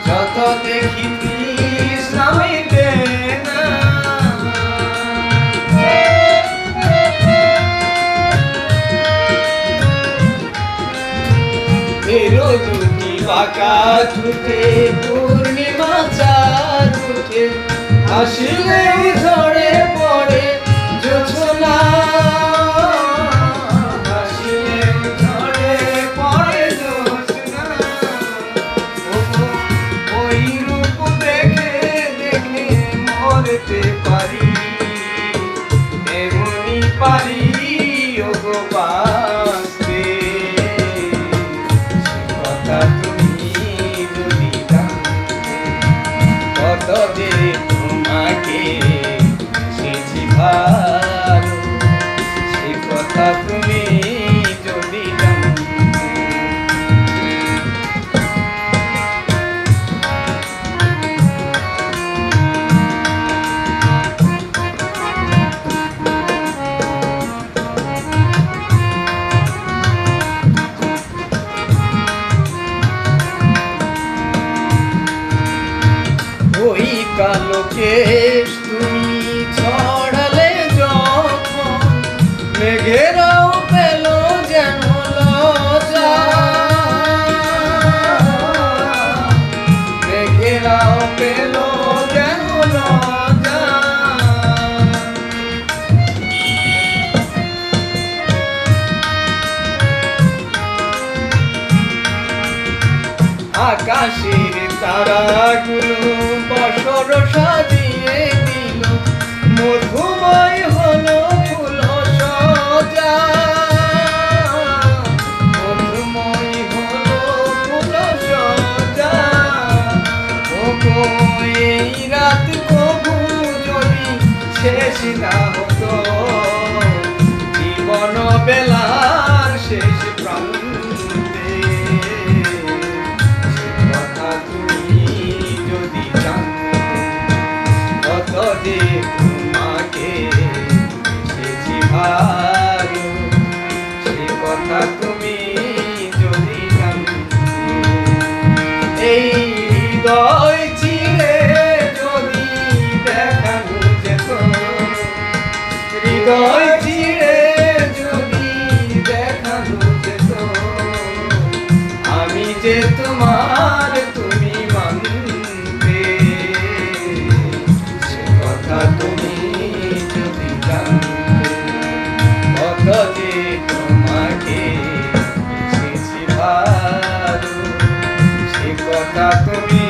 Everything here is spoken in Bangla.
যত দেখি তৃষ্ণামিতে না। এরো দুটি বাঁকা ঠোঁটে পূর্ণিমা চাঁদ উঠে, হাসিলেই ঝরে পড়ে জোছনা। হাসিলেই ঝরে পড়ে জোছনা। ওই রূপ দেখে দেখে মরতে পারি, এমনি পারি ওগো বাঁচতে। তুমি যদি জানতে কত যে তোমাকে বেশি ভালো, সে কথা তুমি যদি জানতে। ওই কালো কেশ তুমি ছড়ালে যখন, মেঘেরাও পেল যেন লজ্জা। মেঘেরাও পেল যেন লজ্জা। আকাশের তারাগুলো বসর সাজিয়ে দিল, মধুময় হলো ফুল সজা। মধুময় হলো ফুল সজা। ওগো এই রাত কবু যদি শেষ না হতো, জীবন বেলার শেষ প্রান্তে। কত যে তোমাকে বেশি ভালো, সে কথা তুমি যদি জানতে। এই হৃদয় চিরে যদি দেখানো যেত, হৃদয় চিরে যদি দেখানো যেত, আমি যে তোমার তুমি মানতে। সে কথা তুমি যদি জানতে কত যে তোমাকে বেশি ভালো, সে কথা তুমি